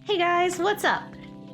Hey guys, what's up?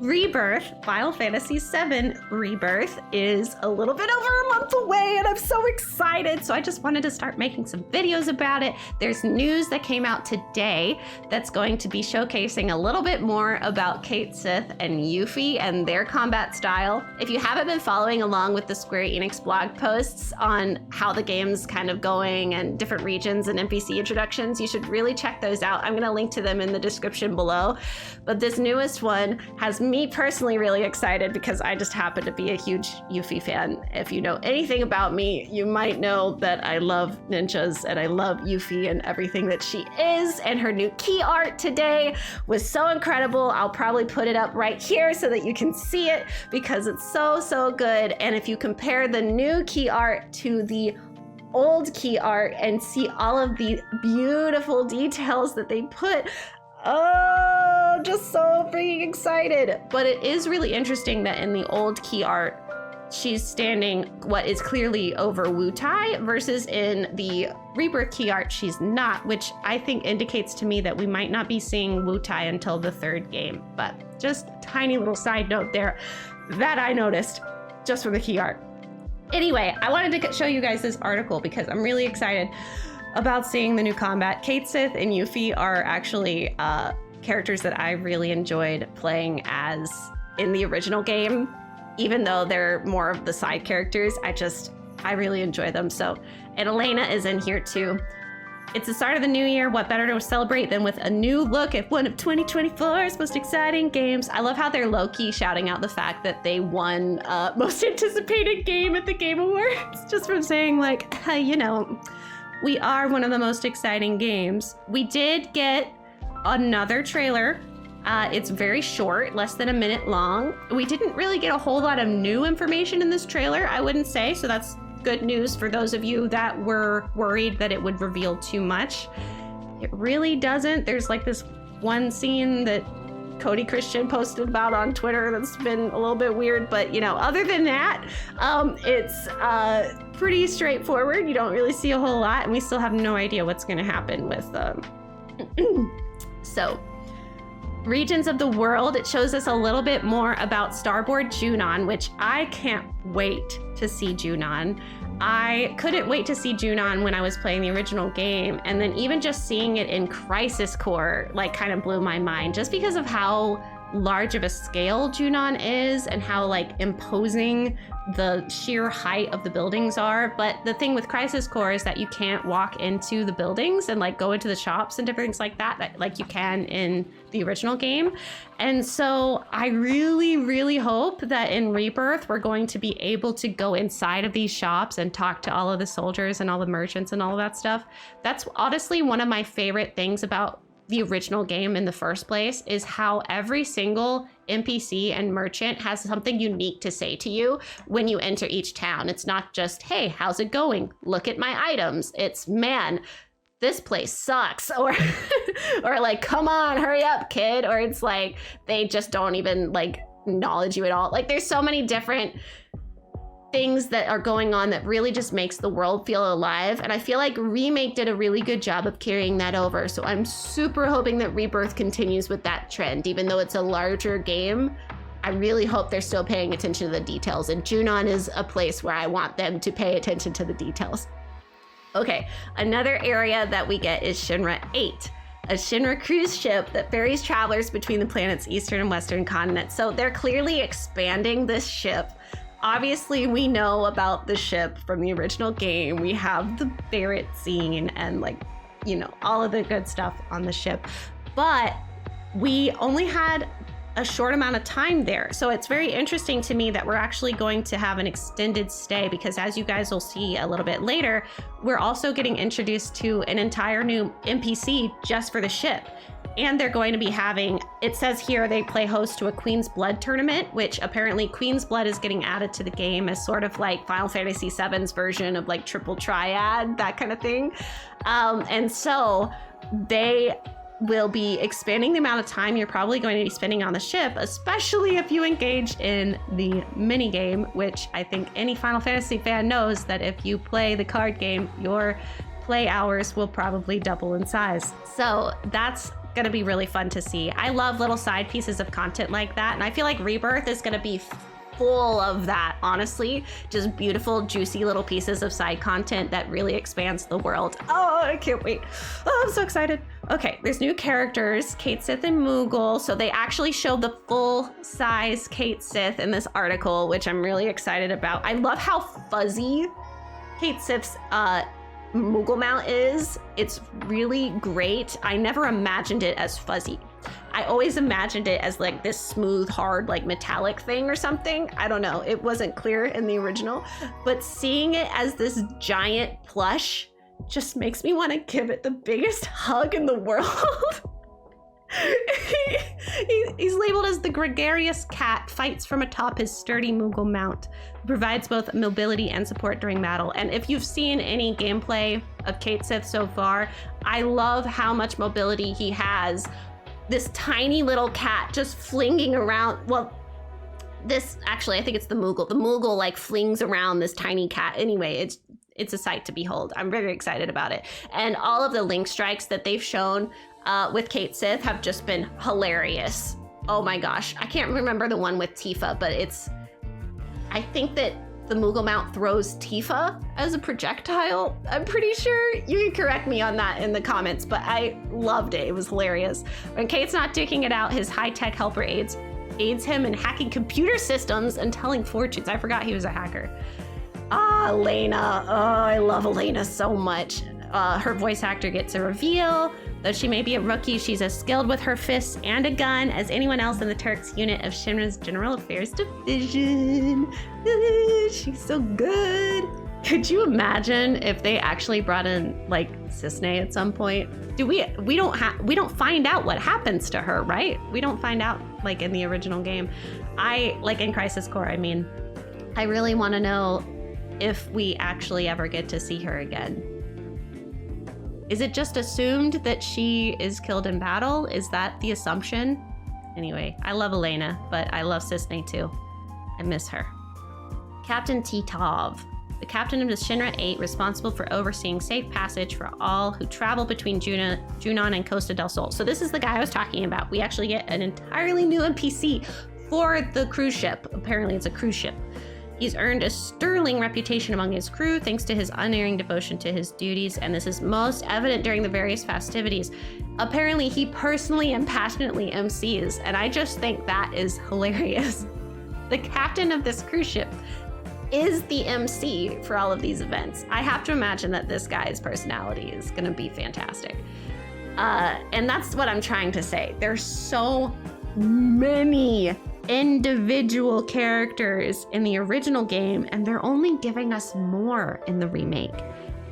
Rebirth, Final Fantasy VII Rebirth is a little bit over a month away and I'm so excited. So I just wanted to start making some videos about it. There's news that came out today that's going to be showcasing a little bit more about Cait Sith and Yuffie and their combat style. If you haven't been following along with the Square Enix blog posts on how the game's kind of going and different regions and NPC introductions, you should really check those out. I'm gonna link to them in the description below. But this newest one has me personally really excited because I just happen to be a huge Yuffie fan. If you know anything about me, you might know that I love ninjas and I love Yuffie and everything that she is, and her new key art today was so incredible. I'll probably put it up right here so that you can see it because it's so good. And if you compare the new key art to the old key art and see all of the beautiful details that they put, oh, just so freaking excited. But it is really interesting that in the old key art, she's standing what is clearly over Wutai versus in the Rebirth key art, she's not, which I think indicates to me that we might not be seeing Wutai until the third game. But just a tiny little side note there that I noticed just from the key art. Anyway, I wanted to show you guys this article because I'm really excited about seeing the new combat. Cait Sith and Yuffie are actually characters that I really enjoyed playing as in the original game, even though they're more of the side characters. I really enjoy them. So, and Elena is in here too. It's the start of the new year. What better to celebrate than with a new look at one of 2024's most exciting games. I love how they're low-key shouting out the fact that they won most anticipated game at the Game Awards, just from saying like, hey, you know, we are one of the most exciting games. We did get another trailer. It's very short, less than a minute long. We didn't really get a whole lot of new information in this trailer, I wouldn't say, so that's good news for those of you that were worried that it would reveal too much. It really doesn't. There's like this one scene that Cody Christian posted about on Twitter that's been a little bit weird, but you know, other than that, it's pretty straightforward. You don't really see a whole lot, and we still have no idea what's going to happen with so regions of the world. It shows us a little bit more about Starboard Junon, which I can't wait to see Junon. I couldn't wait to see Junon when I was playing the original game, and then even just seeing it in Crisis Core like kind of blew my mind, just because of how large of a scale Junon is and how like imposing the sheer height of the buildings are. But the thing with Crisis Core is that you can't walk into the buildings and like go into the shops and different things like that like you can in the original game. And so I really hope that in Rebirth we're going to be able to go inside of these shops and talk to all of the soldiers and all the merchants and all of that stuff. That's honestly one of my favorite things about the original game in the first place, is how every single NPC and merchant has something unique to say to you when you enter each town. It's not just, hey, how's it going? Look at my items. It's, man, this place sucks. Or or like, come on, hurry up, kid. Or it's like, they just don't even like acknowledge you at all. Like, there's so many different things that are going on that really just makes the world feel alive, and I feel like Remake did a really good job of carrying that over. So I'm super hoping that Rebirth continues with that trend. Even though it's a larger game, I really hope they're still paying attention to the details, and Junon is a place where I want them to pay attention to the details. Okay, another area that we get is Shinra 8, a Shinra cruise ship that ferries travelers between the planet's eastern and western continents. So they're clearly expanding this ship. Obviously, we know about the ship from the original game. We have the Barrett scene and like, you know, all of the good stuff on the ship, but we only had a short amount of time there. So it's very interesting to me that we're actually going to have an extended stay, because as you guys will see a little bit later, we're also getting introduced to an entire new NPC just for the ship. And they're going to be having, it says here, they play host to a Queen's Blood tournament, which apparently Queen's Blood is getting added to the game as sort of like Final Fantasy VII's version of like Triple Triad, that kind of thing. And so they will be expanding the amount of time you're probably going to be spending on the ship, especially if you engage in the mini game, which I think any Final Fantasy fan knows that if you play the card game, your play hours will probably double in size. So that's gonna be really fun to see. I love little side pieces of content like that, and I feel like Rebirth is gonna be full of that, honestly. Just beautiful, juicy little pieces of side content that really expands the world. Oh, I can't wait. Oh, I'm so excited. Okay, there's new characters, Cait Sith and Moogle. So they actually showed the full-size Cait Sith in this article, which I'm really excited about. I love how fuzzy Cait Sith's Moogle mount is. It's really great. I never imagined it as fuzzy. I always imagined it as like this smooth, hard, like metallic thing or something. I don't know. It wasn't clear in the original, but seeing it as this giant plush just makes me want to give it the biggest hug in the world. He's labeled as the gregarious cat, fights from atop his sturdy Moogle mount, provides both mobility and support during battle. And if you've seen any gameplay of Cait Sith so far, I love how much mobility he has. This tiny little cat just flinging around. Well, this actually, I think it's the Moogle. The Moogle like flings around this tiny cat. Anyway, it's a sight to behold. I'm very excited about it. And all of the link strikes that they've shown with Cait Sith have just been hilarious. Oh my gosh. I can't remember the one with Tifa, but I think that the Moogle mount throws Tifa as a projectile. I'm pretty sure. You can correct me on that in the comments, but I loved it. It was hilarious. When Kate's not duking it out, his high-tech helper aids him in hacking computer systems and telling fortunes. I forgot he was a hacker. Ah, Elena. Oh, I love Elena so much. Her voice actor gets a reveal. Though she may be a rookie, she's as skilled with her fists and a gun as anyone else in the Turks unit of Shinra's General Affairs Division. She's so good. Could you imagine if they actually brought in like Cisne at some point? We don't find out what happens to her, right? We don't find out like in the original game. Like in Crisis Core, I mean, I really want to know if we actually ever get to see her again. Is it just assumed that she is killed in battle? Is that the assumption? Anyway, I love Elena, but I love Cisne too. I miss her. Captain Titov, the captain of the Shinra 8, responsible for overseeing safe passage for all who travel between Junon and Costa del Sol. So this is the guy I was talking about. We actually get an entirely new NPC for the cruise ship. Apparently it's a cruise ship. He's earned a sterling reputation among his crew thanks to his unerring devotion to his duties, and this is most evident during the various festivities. Apparently, he personally and passionately MCs, and I just think that is hilarious. The captain of this cruise ship is the MC for all of these events. I have to imagine that this guy's personality is gonna be fantastic. And that's what I'm trying to say. There's so many individual characters in the original game, and they're only giving us more in the remake.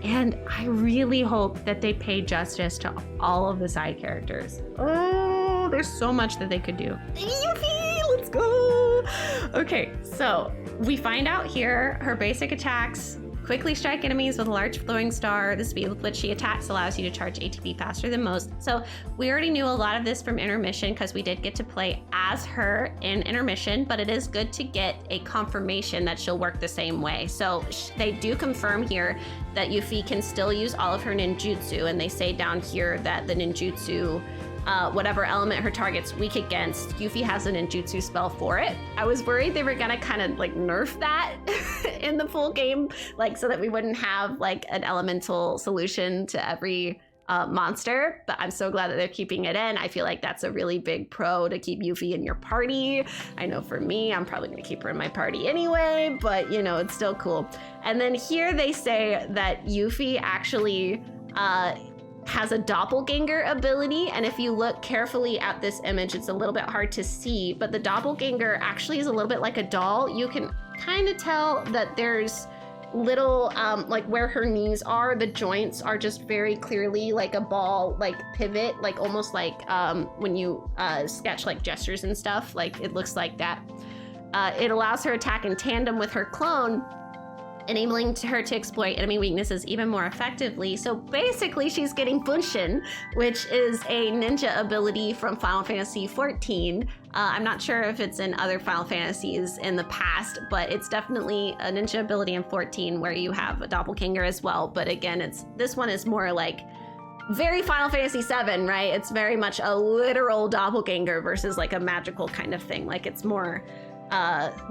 And I really hope that they pay justice to all of the side characters. Oh, there's so much that they could do. Yuffie, let's go. Okay, so we find out here her basic attacks quickly strike enemies with a large flowing star. The speed with which she attacks allows you to charge ATP faster than most. So we already knew a lot of this from Intermission because we did get to play as her in Intermission, but it is good to get a confirmation that she'll work the same way. So they do confirm here that Yuffie can still use all of her ninjutsu, and they say down here that the ninjutsu, whatever element her target's weak against, Yuffie has a ninjutsu spell for it. I was worried they were gonna kind of like nerf that in the full game, like so that we wouldn't have like an elemental solution to every monster, but I'm so glad that they're keeping it in. I feel like that's a really big pro to keep Yuffie in your party. I know for me, I'm probably gonna keep her in my party anyway, but you know, it's still cool. And then here they say that Yuffie actually has a doppelganger ability, and if you look carefully at this image, it's a little bit hard to see, but the doppelganger actually is a little bit like a doll. You can kind of tell that there's little, like where her knees are, the joints are just very clearly like a ball, like pivot, like almost like when you sketch like gestures and stuff, like it looks like that. It allows her attack in tandem with her clone, enabling her to exploit enemy weaknesses even more effectively. So basically she's getting Bunshin, which is a ninja ability from Final Fantasy XIV. I'm not sure if it's in other Final Fantasies in the past, but it's definitely a ninja ability in 14 where you have a doppelganger as well. But again, this one is more like very Final Fantasy VII, right? It's very much a literal doppelganger versus like a magical kind of thing. Like it's more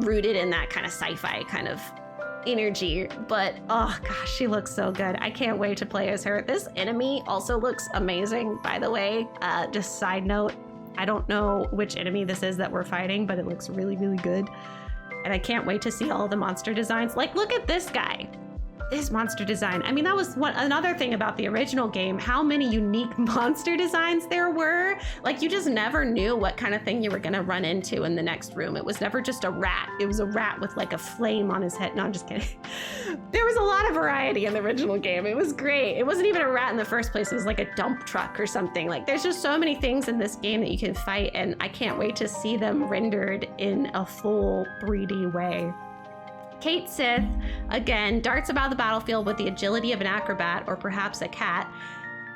rooted in that kind of sci-fi kind of energy. But oh gosh, she looks so good. I can't wait to play as her. This enemy also looks amazing, by the way. Just side note, I don't know which enemy this is that we're fighting, but it looks really, really good. And I can't wait to see all of the monster designs. Like, look at this guy. This monster design. I mean, that was another thing about the original game, how many unique monster designs there were. Like, you just never knew what kind of thing you were gonna run into in the next room. It was never just a rat. It was a rat with like a flame on his head. No, I'm just kidding. There was a lot of variety in the original game. It was great. It wasn't even a rat in the first place. It was like a dump truck or something. Like, there's just so many things in this game that you can fight, and I can't wait to see them rendered in a full 3D way. Cait Sith, again, darts about the battlefield with the agility of an acrobat or perhaps a cat.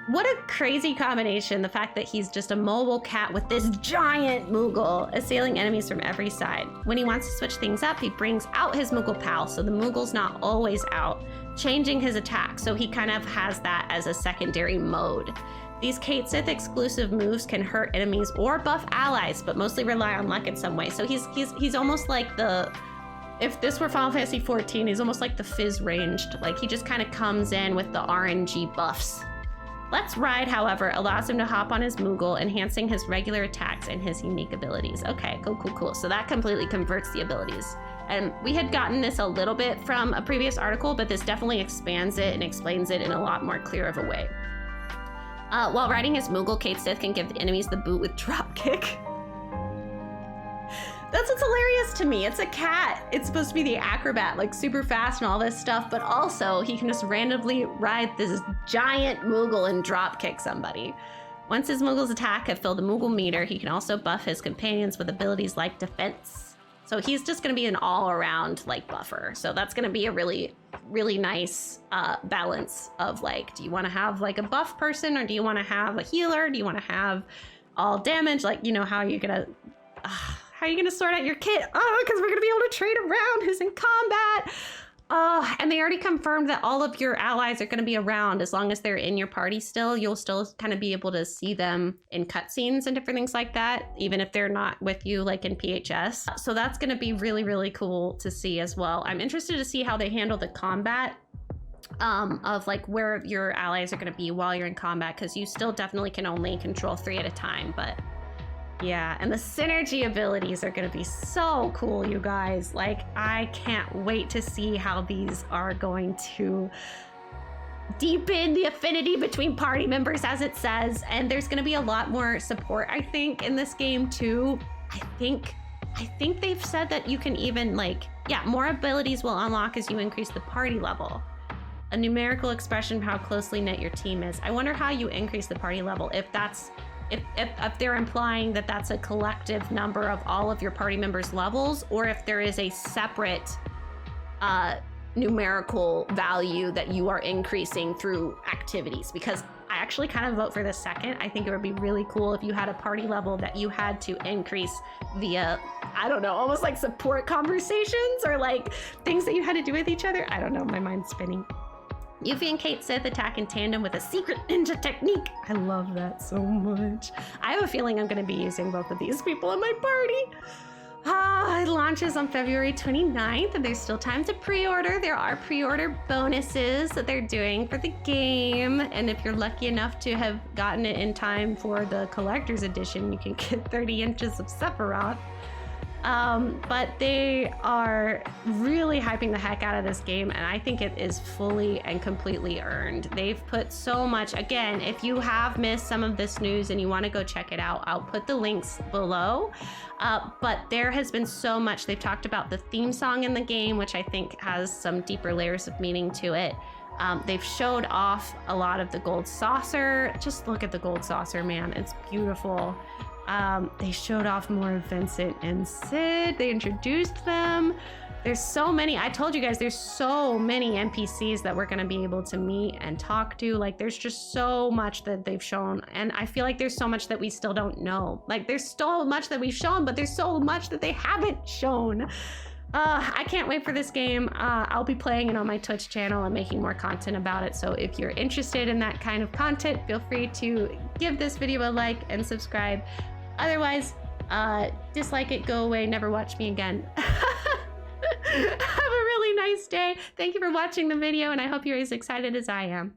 What a crazy combination, the fact that he's just a mobile cat with this giant Moogle assailing enemies from every side. When he wants to switch things up, he brings out his Moogle pal, so the Moogle's not always out, changing his attack, so he kind of has that as a secondary mode. These Cait Sith exclusive moves can hurt enemies or buff allies, but mostly rely on luck in some way. So he's almost like the... If this were Final Fantasy XIV, he's almost like the Fizz ranged. Like, he just kind of comes in with the RNG buffs. Let's Ride, however, allows him to hop on his Moogle, enhancing his regular attacks and his unique abilities. Okay, cool. So that completely converts the abilities. And we had gotten this a little bit from a previous article, but this definitely expands it and explains it in a lot more clear of a way. While riding his Moogle, Cait Sith can give the enemies the boot with dropkick. That's what's hilarious to me. It's a cat. It's supposed to be the acrobat, like super fast and all this stuff, but also he can just randomly ride this giant Moogle and drop kick somebody. Once his Moogle's attack have filled the Moogle meter, he can also buff his companions with abilities like defense. So he's just gonna be an all-around like buffer. So that's gonna be a really, really nice balance of like, do you wanna have like a buff person, or do you wanna have a healer? Do you wanna have all damage? Like, you know, how are you gonna sort out your kit? Oh, because we're gonna be able to trade around who's in combat. And they already confirmed that all of your allies are gonna be around as long as they're in your party still. You'll still kind of be able to see them in cutscenes and different things like that, even if they're not with you like in PHS. So that's gonna be really, really cool to see as well. I'm interested to see how they handle the combat of like where your allies are gonna be while you're in combat, because you still definitely can only control 3 at a time, but yeah, and the synergy abilities are gonna be so cool, you guys. Like, I can't wait to see how these are going to deepen the affinity between party members, as it says. And there's gonna be a lot more support, I think, in this game too. I think they've said that you can even like, yeah, more abilities will unlock as you increase the party level. A numerical expression of how closely knit your team is. I wonder how you increase the party level, if that's if they're implying that that's a collective number of all of your party members' levels, or if there is a separate numerical value that you are increasing through activities. Because I actually kind of vote for the second. I think it would be really cool if you had a party level that you had to increase via, I don't know, almost like support conversations or like things that you had to do with each other. I don't know, my mind's spinning. Yuffie and Cait Sith attack in tandem with a secret ninja technique. I love that so much. I have a feeling I'm gonna be using both of these people in my party. It launches on February 29th, and there's still time to pre-order. There are pre-order bonuses that they're doing for the game, and if you're lucky enough to have gotten it in time for the collector's edition, you can get 30 inches of Sephiroth. But they are really hyping the heck out of this game, and I think it is fully and completely earned. They've put so much. Again, if you have missed some of this news and you want to go check it out, I'll put the links below. But there has been so much. They've talked about the theme song in the game, which I think has some deeper layers of meaning to it. They've showed off a lot of the gold saucer. Just look at the gold saucer, man. It's beautiful. They showed off more of Vincent and Sid. They introduced them. There's so many. I told you guys there's so many NPCs that we're going to be able to meet and talk to. Like, there's just so much that they've shown. And I feel like there's so much that we still don't know. Like, there's so much that we've shown, but there's so much that they haven't shown. I can't wait for this game. I'll be playing it on my Twitch channel and making more content about it. So if you're interested in that kind of content, feel free to give this video a like and subscribe. Otherwise, dislike it, go away, never watch me again. Have a really nice day. Thank you for watching the video, and I hope you're as excited as I am.